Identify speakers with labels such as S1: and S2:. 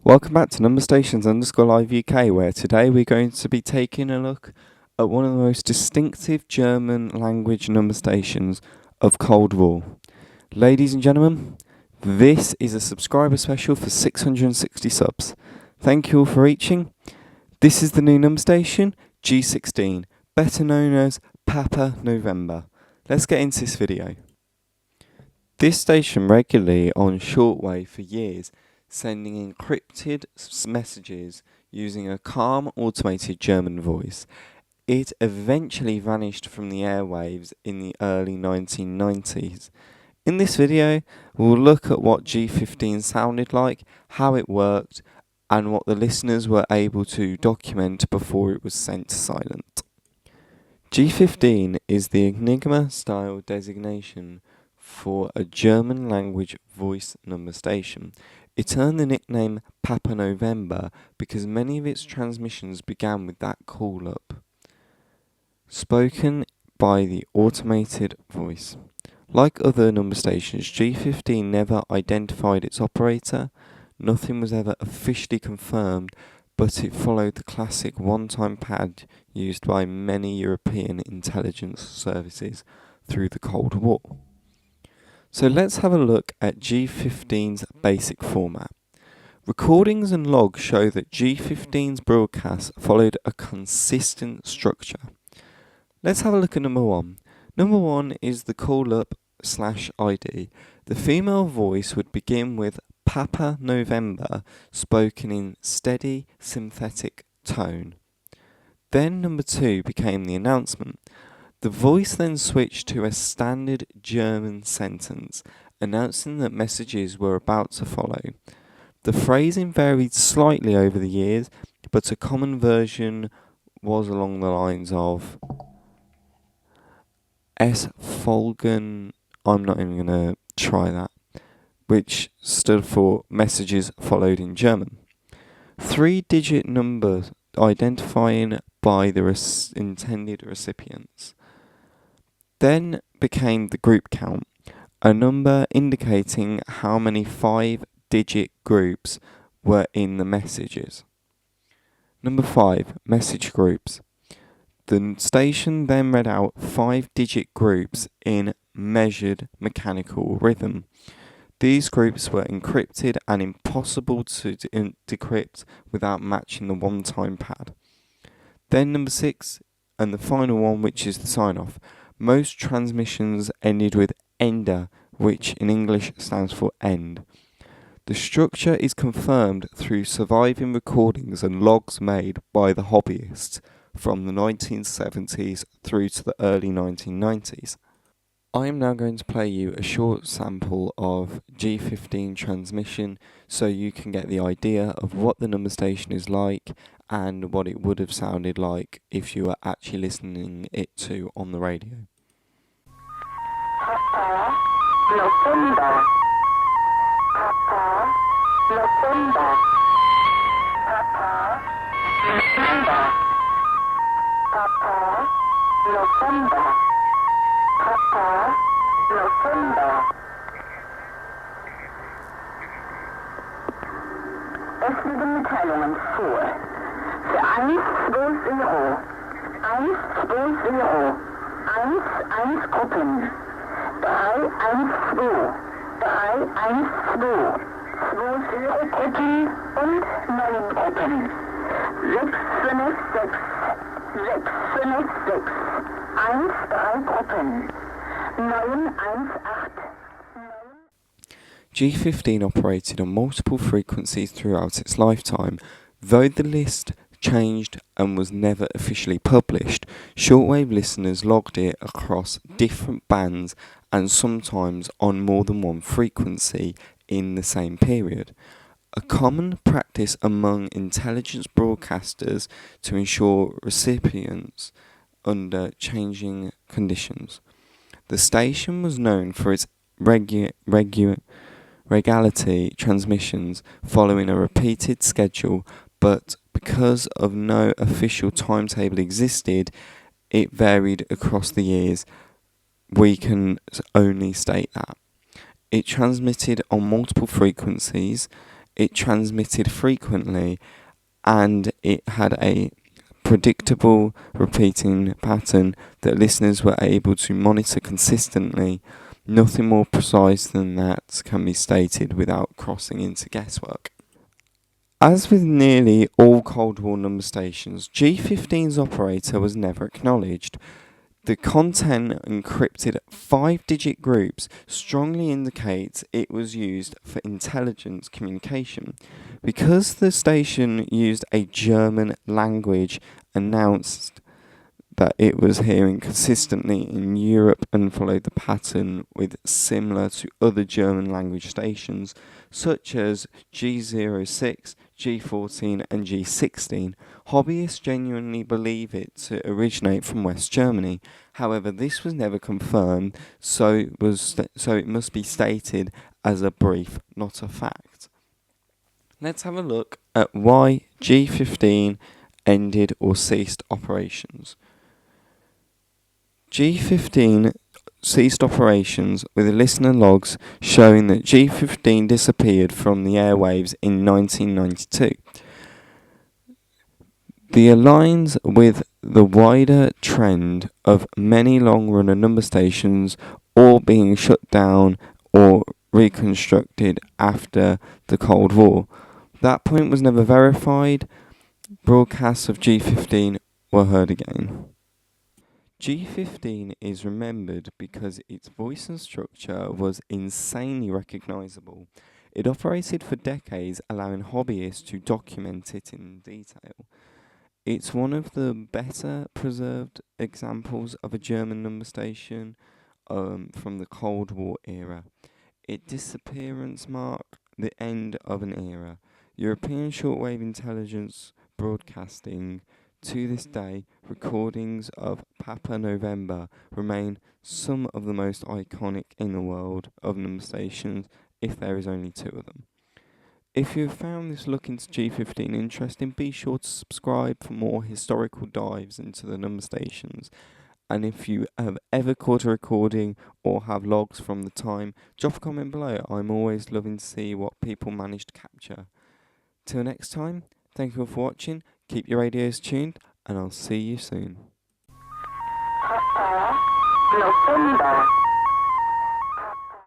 S1: Welcome back to Number Stations _Live UK, where today we're going to be taking a look at one of the most distinctive German language number stations of Cold War. Ladies and gentlemen, this is a subscriber special for 660 subs. Thank you all for reaching. This is the new number station, G15, better known as Papa November. Let's get into this video. This station regularly on shortwave for years, sending encrypted messages using a calm, automated German voice. It eventually vanished from the airwaves in the early 1990s. In this video, we'll look at what G15 sounded like, how it worked, and what the listeners were able to document before it was sent to silent. G15 is the Enigma-style designation for a German language voice number station. It earned the nickname Papa November because many of its transmissions began with that call-up, spoken by the automated voice. Like other number stations, G15 never identified its operator. Nothing was ever officially confirmed, but it followed the classic one-time pad used by many European intelligence services through the Cold War. So let's have a look at G15's basic format. Recordings and logs show that G15's broadcasts followed a consistent structure. Let's have a look at number one. Number one is the call-up/ID. The female voice would begin with Papa November, spoken in steady, synthetic tone. Then number two became the announcement. The voice then switched to a standard German sentence, announcing that messages were about to follow. The phrasing varied slightly over the years, but a common version was along the lines of Es folgen, I'm not even going to try that, which stood for messages followed in German. 3-digit numbers identifying by the intended recipients. Then became the group count, a number indicating how many 5-digit groups were in the messages. Number 5, message groups. The station then read out 5-digit groups in measured mechanical rhythm. These groups were encrypted and impossible to decrypt without matching the one-time pad. Then number 6, and the final one, which is the sign-off. Most transmissions ended with ender, which in English stands for end. The structure is confirmed through surviving recordings and logs made by the hobbyists from the 1970s through to the early 1990s. I am now going to play you a short sample of G15 transmission so you can get the idea of what the number station is like and what it would have sounded like if you were actually listening it to on the radio.
S2: Papa November. Papa November. Papa November. Papa November. Papa November. Öffnende Mitteilungen vor. Für 120 11 Gruppen. 312 20 Gruppen und 9 Gruppen. 656 13 Gruppen. 918.
S1: G15 operated on multiple frequencies throughout its lifetime. Though the list changed and was never officially published, shortwave listeners logged it across different bands and sometimes on more than one frequency in the same period. a common practice among intelligence broadcasters to ensure recipients under changing conditions. The station was known for its regality transmissions following a repeated schedule, but because of no official timetable existed, it varied across the years. We can only state that. It transmitted on multiple frequencies, it transmitted frequently, and it had a predictable repeating pattern that listeners were able to monitor consistently. Nothing more precise than that can be stated without crossing into guesswork. As with nearly all Cold War number stations, G15's operator was never acknowledged. The content encrypted 5-digit groups strongly indicates it was used for intelligence communication. Because the station used a German language announced that it was hearing consistently in Europe and followed the pattern with similar to other German language stations such as G06, G14 and G16. Hobbyists genuinely believe it to originate from West Germany. However, this was never confirmed, so it must be stated as a brief, not a fact. Let's have a look at why G15 ended or ceased operations. G15 ceased operations with listener logs showing that G15 disappeared from the airwaves in 1992. The aligns with the wider trend of many long-runner number stations all being shut down or reconstructed after the Cold War. That point was never verified. Broadcasts of G15 were heard again. G15 is remembered because its voice and structure was insanely recognisable. It operated for decades, allowing hobbyists to document it in detail. It's one of the better preserved examples of a German number station from the Cold War era. Its disappearance marked the end of an era. European shortwave intelligence broadcasting. To this day, recordings of Papa November remain some of the most iconic in the world of number stations, if there is only 2 of them. If you have found this look into G15 interesting, be sure to subscribe for more historical dives into the number stations. And if you have ever caught a recording or have logs from the time, drop a comment below. I'm always loving to see what people manage to capture. Till next time, thank you all for watching. Keep your radios tuned, and I'll see you soon.
S2: November.